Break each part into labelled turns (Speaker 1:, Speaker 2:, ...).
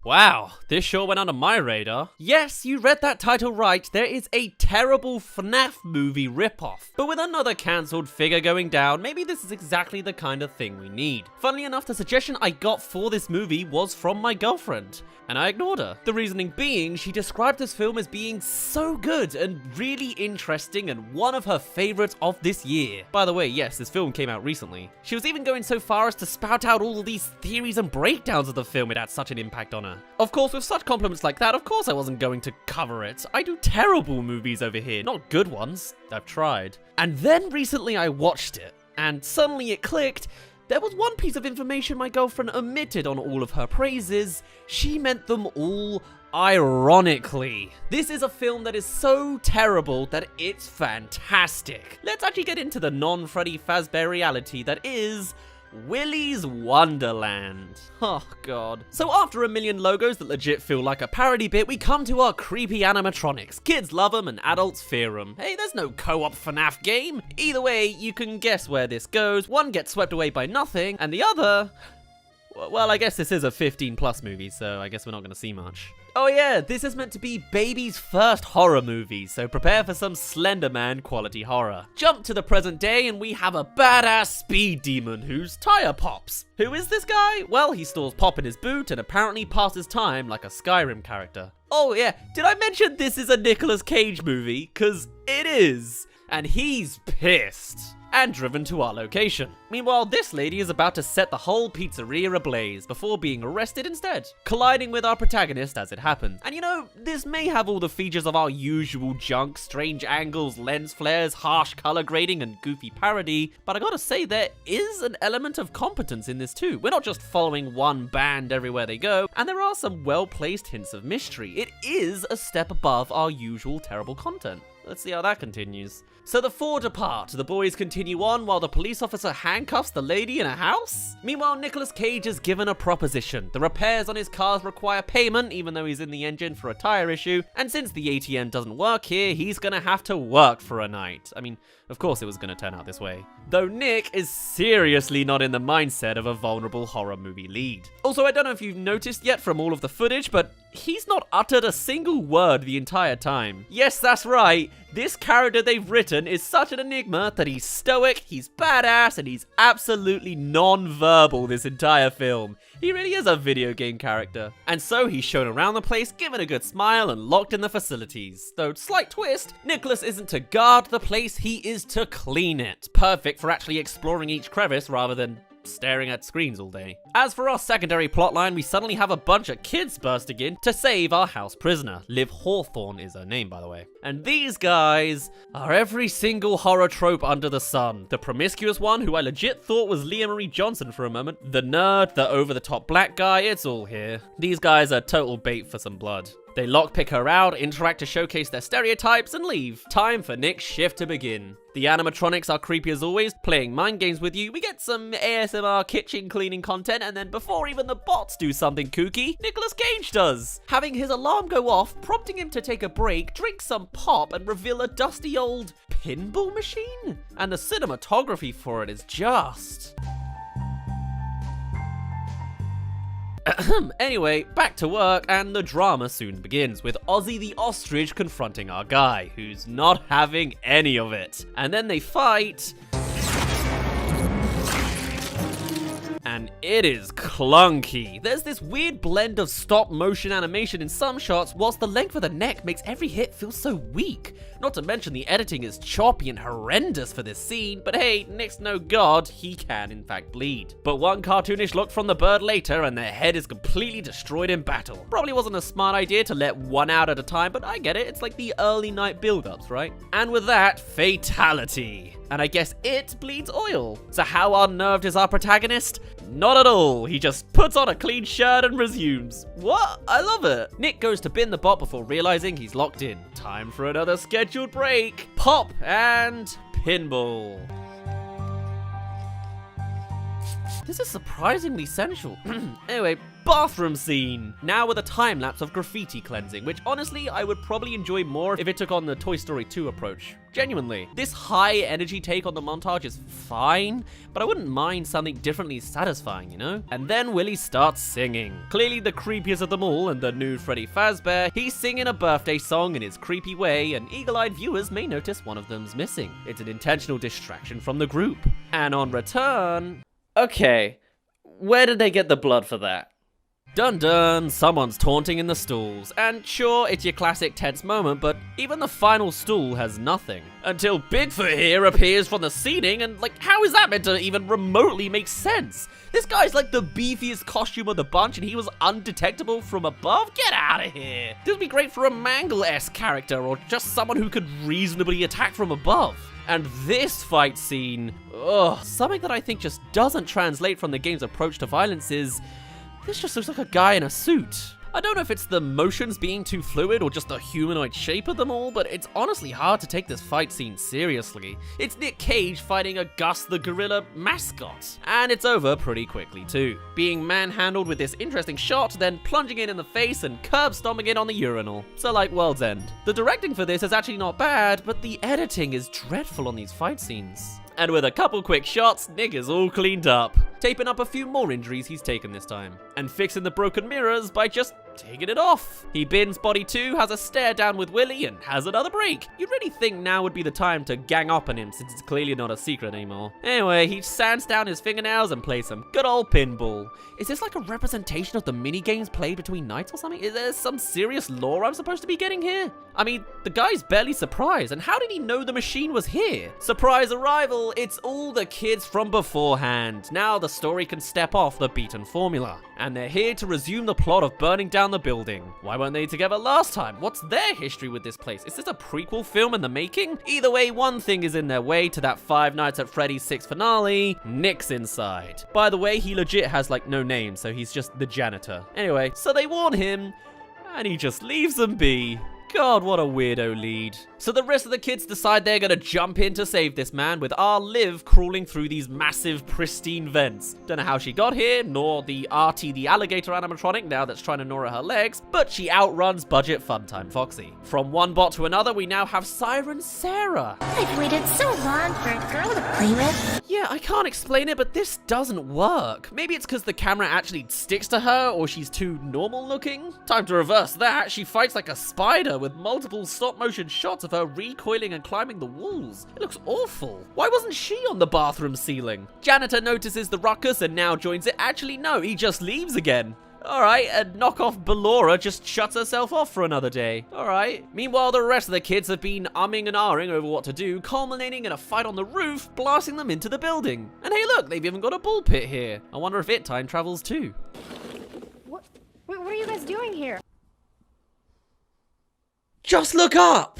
Speaker 1: Wow, this sure went under my radar. Yes, you read that title right, there is a terrible FNAF movie ripoff. But with another cancelled figure going down, maybe this is exactly the kind of thing we need. Funnily enough, the suggestion I got for this movie was from my girlfriend, and I ignored her. The reasoning being, she described this film as being so good and really interesting and one of her favorites of this year. By the way, yes, this film came out recently. She was even going so far as to spout out all these theories and breakdowns of the film. It had such an impact on her. Of course, with such compliments like that, of course I wasn't going to cover it. I do terrible movies over here, not good ones. I've tried. And then recently I watched it, and suddenly it clicked. There was one piece of information my girlfriend omitted on all of her praises. She meant them all ironically. This is a film that is so terrible that it's fantastic. Let's actually get into the non-Freddy Fazbear reality that is Willy's Wonderland. Oh god. So after a million logos that legit feel like a parody bit, we come to our creepy animatronics. Kids love them and adults fear them. Hey, there's no co-op FNAF game. Either way, you can guess where this goes. One gets swept away by nothing, and the other... well, I guess this is a 15+ movie, so I guess we're not going to see much. Oh yeah, this is meant to be baby's first horror movie, so prepare for some Slender Man quality horror. Jump to the present day and we have a badass speed demon whose tire pops. Who is this guy? Well, he stores pop in his boot and apparently passes time like a Skyrim character. Oh yeah, did I mention this is a Nicolas Cage movie? 'Cause it is. And he's pissed. And driven to our location. Meanwhile, this lady is about to set the whole pizzeria ablaze before being arrested instead, colliding with our protagonist as it happens. And you know, this may have all the features of our usual junk, strange angles, lens flares, harsh color grading, and goofy parody, but I gotta say there is an element of competence in this too. We're not just following one band everywhere they go, and there are some well-placed hints of mystery. It is a step above our usual terrible content. Let's see how that continues. So the four depart. The boys continue on while the police officer handcuffs the lady in a house. Meanwhile, Nicolas Cage is given a proposition. The repairs on his cars require payment, even though he's in the engine for a tire issue. And since the ATM doesn't work here, he's gonna have to work for a night. I mean, of course it was gonna turn out this way. Though Nick is seriously not in the mindset of a vulnerable horror movie lead. Also, I don't know if you've noticed yet from all of the footage, but he's not uttered a single word the entire time. Yes, that's right. This character they've written is such an enigma that he's stoic, he's badass, and he's absolutely non-verbal this entire film. He really is a video game character. And so he's shown around the place, given a good smile, and locked in the facilities. Though, slight twist, Nicholas isn't to guard the place, he is to clean it. Perfect for actually exploring each crevice rather than staring at screens all day. As for our secondary plotline, we suddenly have a bunch of kids bursting in to save our house prisoner. Liv Hawthorne is her name, by the way. And these guys are every single horror trope under the sun. The promiscuous one, who I legit thought was Leah Marie Johnson for a moment. The nerd, the over-the-top black guy, it's all here. These guys are total bait for some blood. They lockpick her out, interact to showcase their stereotypes, and leave. Time for Nick's shift to begin. The animatronics are creepy as always, playing mind games with you. We get some ASMR kitchen cleaning content, and then before even the bots do something kooky, Nicolas Cage does, having his alarm go off, prompting him to take a break, drink some pop, and reveal a dusty old pinball machine? And the cinematography for it is just... Anyway, back to work, and the drama soon begins, with Ozzy the Ostrich confronting our guy, who's not having any of it. And then they fight... and it is clunky. There's this weird blend of stop motion animation in some shots, whilst the length of the neck makes every hit feel so weak. Not to mention the editing is choppy and horrendous for this scene, but hey, Nick's no god, he can in fact bleed. But one cartoonish look from the bird later and their head is completely destroyed in battle. Probably wasn't a smart idea to let one out at a time, but I get it, it's like the early night build-ups, right? And with that, fatality. And I guess it bleeds oil. So how unnerved is our protagonist? Not at all. He just puts on a clean shirt and resumes. What? I love it. Nick goes to bin the bot before realizing he's locked in. Time for another scheduled break. Pop and pinball. This is surprisingly sensual. Anyway, bathroom scene. Now with a time lapse of graffiti cleansing, which honestly I would probably enjoy more if it took on the Toy Story 2 approach. Genuinely. This high energy take on the montage is fine, but I wouldn't mind something differently satisfying, you know? And then Willy starts singing. Clearly the creepiest of them all and the new Freddy Fazbear, he's singing a birthday song in his creepy way, and eagle-eyed viewers may notice one of them's missing. It's an intentional distraction from the group. And on return... Okay, where did they get the blood for that? Dun dun, someone's taunting in the stalls, and sure, it's your classic tense moment, but even the final stool has nothing. Until Bigfoot here appears from the ceiling, and like, how is that meant to even remotely make sense? This guy's like the beefiest costume of the bunch, and he was undetectable from above? Get out of here! This would be great for a Mangle-esque character, or just someone who could reasonably attack from above. And this fight scene, something that I think just doesn't translate from the game's approach to violence is, this just looks like a guy in a suit. I don't know if it's the motions being too fluid or just the humanoid shape of them all, but it's honestly hard to take this fight scene seriously. It's Nick Cage fighting a Gus the Gorilla mascot. And it's over pretty quickly too. Being manhandled with this interesting shot, then plunging it in the face and curb stomping it on the urinal. So like World's End. The directing for this is actually not bad, but the editing is dreadful on these fight scenes. And with a couple quick shots, Nick is all cleaned up, taping up a few more injuries he's taken this time, and fixing the broken mirrors by just taking it off. He bins Body 2, has a stare down with Willy, and has another break. You'd really think now would be the time to gang up on him since it's clearly not a secret anymore. Anyway, he sands down his fingernails and plays some good old pinball. Is this like a representation of the minigames played between nights or something? Is there some serious lore I'm supposed to be getting here? I mean, the guy's barely surprised, and how did he know the machine was here? Surprise arrival, it's all the kids from beforehand. Now the story can step off the beaten formula. And they're here to resume the plot of burning down the building. Why weren't they together last time? What's their history with this place? Is this a prequel film in the making? Either way, one thing is in their way to that Five Nights at Freddy's 6 finale. Nick's inside. By the way, he legit has like no name, so he's just the janitor. Anyway, so they warn him, and he just leaves them be. God, what a weirdo lead. So the rest of the kids decide they're gonna jump in to save this man, with our Liv crawling through these massive, pristine vents. Don't know how she got here, nor the Artie the alligator animatronic now that's trying to gnaw at her legs, but she outruns budget funtime Foxy. From one bot to another, we now have Siren Sarah.
Speaker 2: I've waited so long for a girl to play with.
Speaker 1: Yeah, I can't explain it, but this doesn't work. Maybe it's because the camera actually sticks to her, or she's too normal looking? Time to reverse that. She fights like a spider with multiple stop-motion shots of her recoiling and climbing the walls. It looks awful. Why wasn't she on the bathroom ceiling? Janitor notices the ruckus and now joins it. Actually, no, he just leaves again. Alright, and knockoff Ballora just shuts herself off for another day. Alright. Meanwhile, the rest of the kids have been umming and ahhing over what to do, culminating in a fight on the roof, blasting them into the building. And hey look, they've even got a ball pit here. I wonder if it time travels too.
Speaker 2: What are you guys doing here?
Speaker 1: Just look up!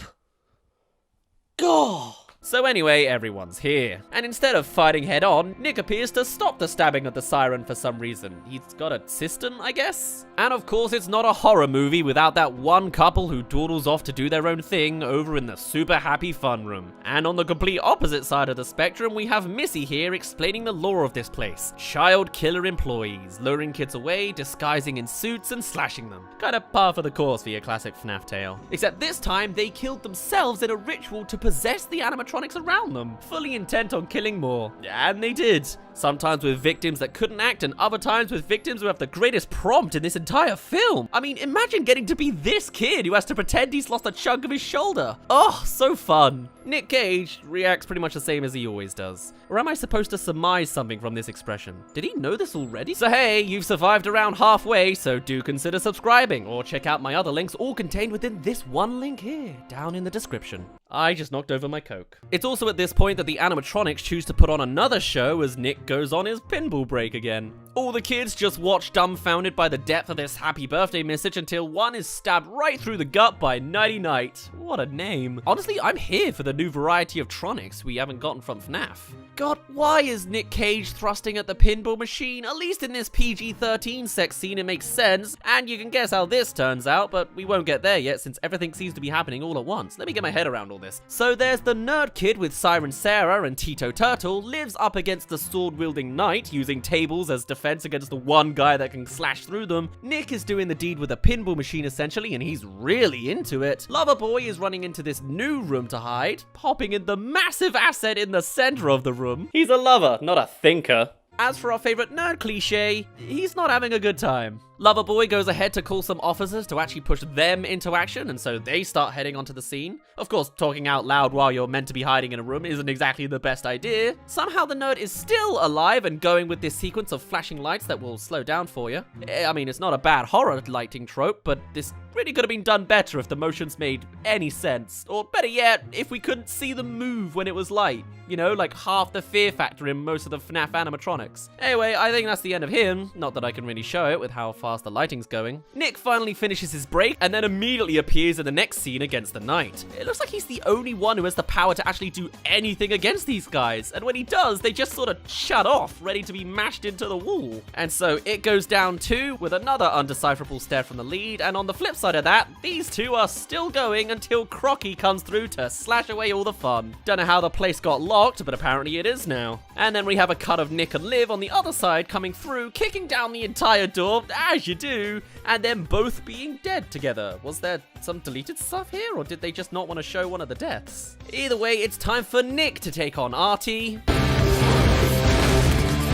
Speaker 1: God! So anyway, everyone's here. And instead of fighting head on, Nick appears to stop the stabbing of the siren for some reason. He's got a system, I guess? And of course, it's not a horror movie without that one couple who dawdles off to do their own thing over in the super happy fun room. And on the complete opposite side of the spectrum, we have Missy here explaining the lore of this place. Child killer employees, luring kids away, disguising in suits, and slashing them. Kind of par for the course for your classic FNAF tale. Except this time, they killed themselves in a ritual to possess the animatronics around them, fully intent on killing more. And they did. Sometimes with victims that couldn't act, and other times with victims who have the greatest prompt in this entire film. I mean, imagine getting to be this kid who has to pretend he's lost a chunk of his shoulder. Oh, so fun. Nick Cage reacts pretty much the same as he always does. Or am I supposed to surmise something from this expression? Did he know this already? So hey, you've survived around halfway, so do consider subscribing, or check out my other links, all contained within this one link here, down in the description. I just knocked over my Coke. It's also at this point that the animatronics choose to put on another show as Nick goes on his pinball break again. All the kids just watch dumbfounded by the depth of this happy birthday message until one is stabbed right through the gut by Nighty Night. What a name. Honestly, I'm here for the new variety of tronics we haven't gotten from FNAF. God, why is Nick Cage thrusting at the pinball machine? At least in this PG-13 sex scene, it makes sense. And you can guess how this turns out, but we won't get there yet since everything seems to be happening all at once. Let me get my head around all this. So there's the nerd kid with Siren Sarah and Tito Turtle lives up against the sword-wielding knight using tables as defense against the one guy that can slash through them. Nick is doing the deed with a pinball machine essentially, and he's really into it. Loverboy is running into this new room to hide, popping in the massive asset in the center of the room. He's a lover, not a thinker. As for our favorite nerd cliche, he's not having a good time. Loverboy goes ahead to call some officers to actually push them into action, and so they start heading onto the scene. Of course, talking out loud while you're meant to be hiding in a room isn't exactly the best idea. Somehow the nerd is still alive and going with this sequence of flashing lights that will slow down for you. I mean, it's not a bad horror lighting trope, but this really could have been done better if the motions made any sense. Or better yet, if we couldn't see them move when it was light. You know, like half the fear factor in most of the FNAF animatronics. Anyway, I think that's the end of him. Not that I can really show it with how fast the lighting's going. Nick finally finishes his break and then immediately appears in the next scene against the knight. It looks like he's the only one who has the power to actually do anything against these guys. And when he does, they just sort of shut off, ready to be mashed into the wall. And so it goes down too, with another undecipherable stare from the lead. And on the flip side of that, these two are still going until Crocky comes through to slash away all the fun. Don't know how the place got locked, but apparently it is now. And then we have a cut of Nick and Liv on the other side coming through, kicking down the entire door, as you do, and then both being dead together. Was there some deleted stuff here, or did they just not want to show one of the deaths? Either way, it's time for Nick to take on Artie.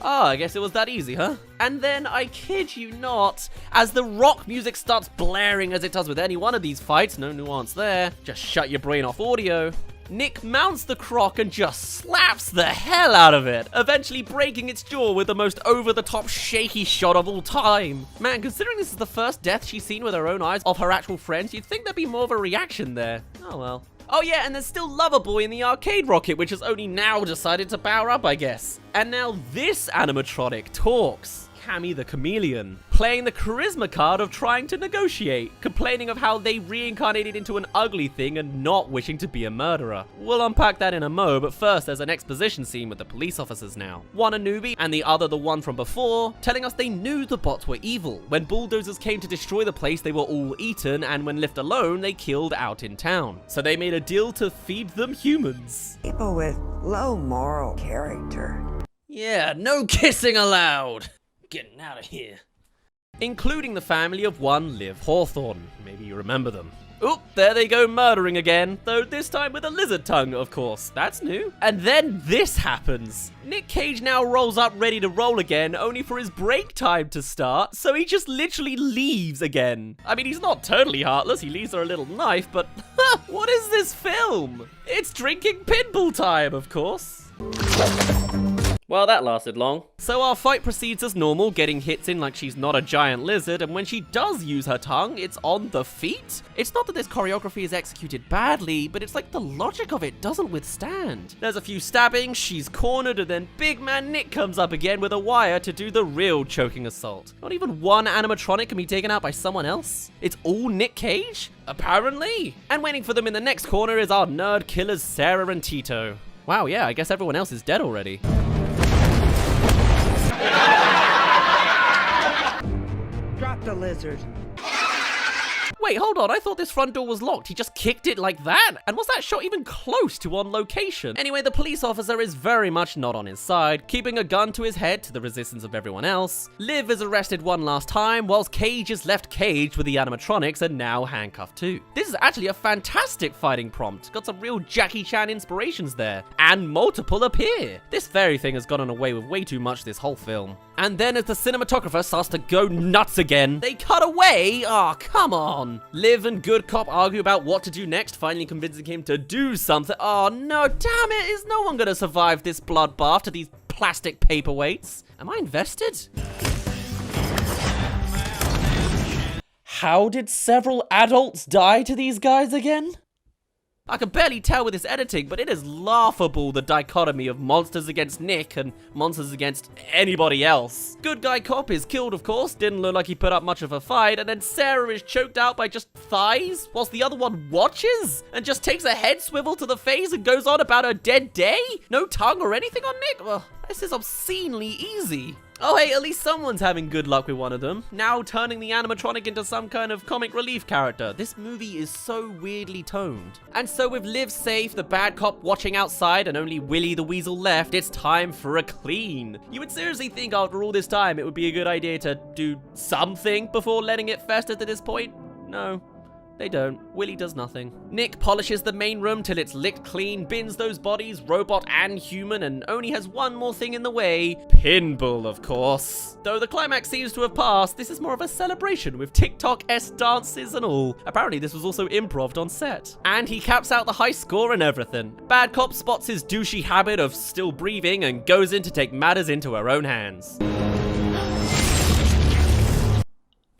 Speaker 1: Ah, I guess it was that easy, huh? And then, I kid you not, as the rock music starts blaring as it does with any one of these fights, no nuance there, just shut your brain off audio, Nick mounts the croc and just slaps the hell out of it, eventually breaking its jaw with the most over-the-top shaky shot of all time. Man, considering this is the first death she's seen with her own eyes of her actual friends, you'd think there'd be more of a reaction there. Oh well. Oh yeah, and there's still Loverboy in the arcade rocket, which has only now decided to power up, I guess. And now this animatronic talks. Cammy the Chameleon, playing the charisma card of trying to negotiate, complaining of how they reincarnated into an ugly thing and not wishing to be a murderer. We'll unpack that in a mo, but first there's an exposition scene with the police officers now. One a newbie and the other the one from before, telling us they knew the bots were evil. When bulldozers came to destroy the place, they were all eaten, and when left alone, they killed out in town. So they made a deal to feed them humans.
Speaker 3: People with low moral character.
Speaker 1: Yeah, no kissing allowed. Getting out of here. Including the family of one Liv Hawthorne. Maybe you remember them. Oop, there they go murdering again, though this time with a lizard tongue, of course. That's new. And then this happens. Nick Cage now rolls up ready to roll again, only for his break time to start, so he just literally leaves again. I mean, he's not totally heartless, he leaves her a little knife, but what is this film? It's drinking pinball time, of course. Well, that lasted long. So our fight proceeds as normal, getting hits in like she's not a giant lizard, and when she does use her tongue, it's on the feet. It's not that this choreography is executed badly, but it's like the logic of it doesn't withstand. There's a few stabbings, she's cornered, and then big man Nick comes up again with a wire to do the real choking assault. Not even one animatronic can be taken out by someone else. It's all Nick Cage? Apparently. And waiting for them in the next corner is our nerd killers Sarah and Tito. Wow, yeah, I guess everyone else is dead already.
Speaker 3: Drop the lizard.
Speaker 1: Wait, hold on, I thought this front door was locked. He just kicked it like that? And was that shot even close to on location? Anyway, the police officer is very much not on his side, keeping a gun to his head to the resistance of everyone else. Liv is arrested one last time, whilst Cage is left caged with the animatronics and now handcuffed too. This is actually a fantastic fighting prompt. Got some real Jackie Chan inspirations there. And multiple appear. This fairy thing has gotten away with way too much this whole film. And then as the cinematographer starts to go nuts again, they cut away? Aw, come on. Liv and Good Cop argue about what to do next, finally convincing him to do something. Oh no, damn it, is no one gonna survive this bloodbath to these plastic paperweights? Am I invested? How did several adults die to these guys again? I can barely tell with this editing, but it is laughable, the dichotomy of monsters against Nick and monsters against anybody else. Good guy cop is killed, of course, didn't look like he put up much of a fight, and then Sarah is choked out by just thighs, whilst the other one watches and just takes a head swivel to the face and goes on about her dead day? No tongue or anything on Nick? Ugh, this is obscenely easy. Oh hey, at least someone's having good luck with one of them. Now turning the animatronic into some kind of comic relief character. This movie is so weirdly toned. And so with Liv safe, the bad cop watching outside, and only Willy the Weasel left, it's time for a clean. You would seriously think after all this time it would be a good idea to do something before letting it fester to this point? No. They don't. Willy does nothing. Nick polishes the main room till it's licked clean, bins those bodies, robot and human, and only has one more thing in the way. Pinball, of course. Though the climax seems to have passed, this is more of a celebration with TikTok-esque dances and all. Apparently this was also improv'd on set. And he caps out the high score and everything. Bad cop spots his douchey habit of still breathing and goes in to take matters into her own hands.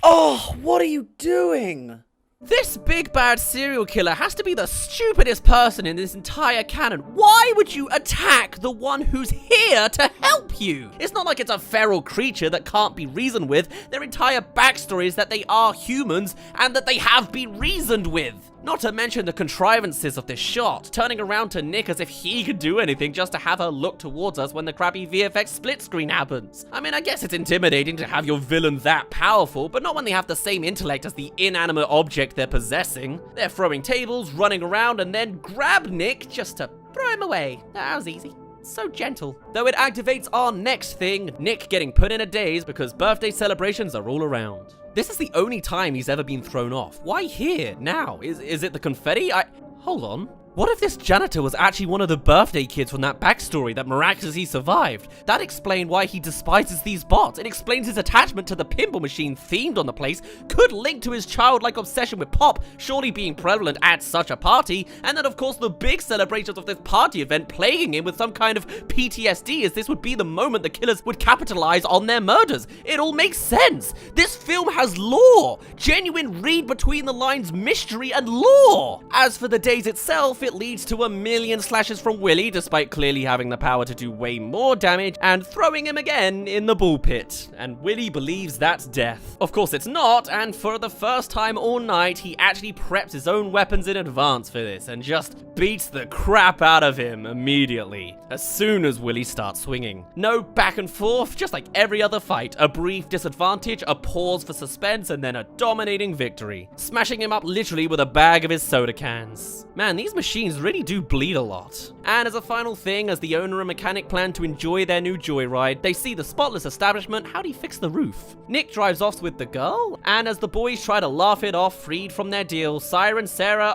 Speaker 4: Oh, what are you doing?
Speaker 1: This big bad serial killer has to be the stupidest person in this entire canon. Why would you attack the one who's here to help you? It's not like it's a feral creature that can't be reasoned with. Their entire backstory is that they are humans and that they have been reasoned with. Not to mention the contrivances of this shot, turning around to Nick as if he could do anything just to have her look towards us when the crappy VFX split screen happens. I mean, I guess it's intimidating to have your villain that powerful, but not when they have the same intellect as the inanimate object they're possessing. They're throwing tables, running around, and then grab Nick just to throw him away. That was easy. So gentle. Though it activates our next thing, Nick getting put in a daze because birthday celebrations are all around. This is the only time he's ever been thrown off. Why here, now? Is it the confetti? Hold on. What if this janitor was actually one of the birthday kids from that backstory that miraculously survived? That explained why he despises these bots. It explains his attachment to the pinball machine themed on the place, could link to his childlike obsession with pop, surely being prevalent at such a party, and then of course the big celebrations of this party event plaguing him with some kind of PTSD, as this would be the moment the killers would capitalize on their murders. It all makes sense. This film has lore. Genuine read between the lines mystery and lore. As for the days itself, it leads to a million slashes from Willy, despite clearly having the power to do way more damage, and throwing him again in the bull pit. And Willy believes that's death. Of course it's not, and for the first time all night, he actually preps his own weapons in advance for this, and just beats the crap out of him immediately, as soon as Willy starts swinging. No back and forth, just like every other fight. A brief disadvantage, a pause for suspense, and then a dominating victory. Smashing him up literally with a bag of his soda cans. Man, these machines really do bleed a lot. And as a final thing, as the owner and mechanic plan to enjoy their new joyride, they see the spotless establishment. How'd he fix the roof? Nick drives off with the girl, and as the boys try to laugh it off, freed from their deal, Siren Sarah,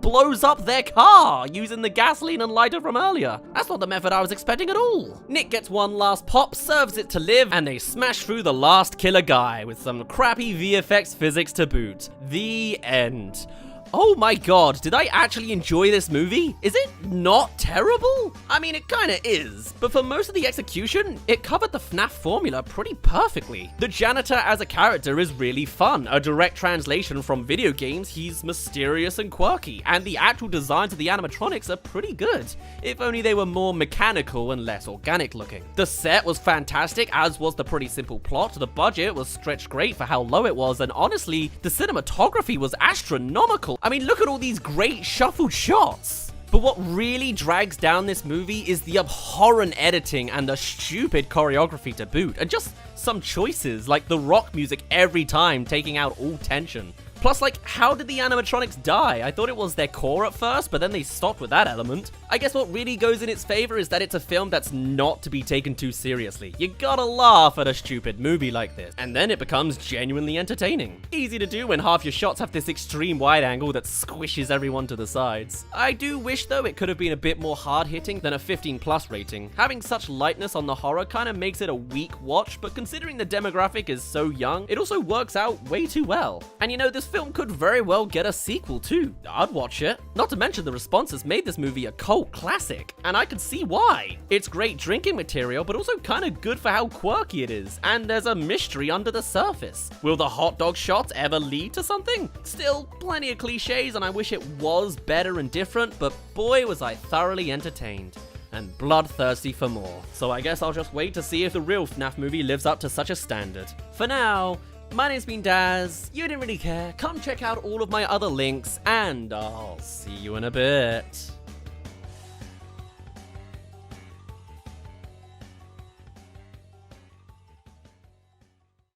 Speaker 1: blows up their car using the gasoline and lighter from earlier. That's not the method I was expecting at all. Nick gets one last pop, serves it to Liv, and they smash through the last killer guy with some crappy VFX physics to boot. The end. Oh my god, did I actually enjoy this movie? Is it not terrible? I mean, it kinda is, but for most of the execution, it covered the FNAF formula pretty perfectly. The janitor as a character is really fun. A direct translation from video games, he's mysterious and quirky, and the actual designs of the animatronics are pretty good, if only they were more mechanical and less organic looking. The set was fantastic, as was the pretty simple plot. The budget was stretched great for how low it was, and honestly, the cinematography was astronomical. I mean, look at all these great shuffled shots. But what really drags down this movie is the abhorrent editing and the stupid choreography to boot, and just some choices like the rock music every time taking out all tension. Plus, like, how did the animatronics die? I thought it was their core at first, but then they stopped with that element. I guess what really goes in its favor is that it's a film that's not to be taken too seriously. You gotta laugh at a stupid movie like this, and then it becomes genuinely entertaining. Easy to do when half your shots have this extreme wide angle that squishes everyone to the sides. I do wish, though, it could have been a bit more hard-hitting than a 15+ rating. Having such lightness on the horror kind of makes it a weak watch, but considering the demographic is so young, it also works out way too well. And you know, this film could very well get a sequel too. I'd watch it. Not to mention the responses made this movie a cult classic, and I could see why. It's great drinking material, but also kind of good for how quirky it is, and there's a mystery under the surface. Will the hot dog shots ever lead to something? Still, plenty of cliches, and I wish it was better and different, but boy was I thoroughly entertained. And bloodthirsty for more. So I guess I'll just wait to see if the real FNAF movie lives up to such a standard. For now, my name's been Dazz. You didn't really care. Come check out all of my other links, and I'll see you in a bit.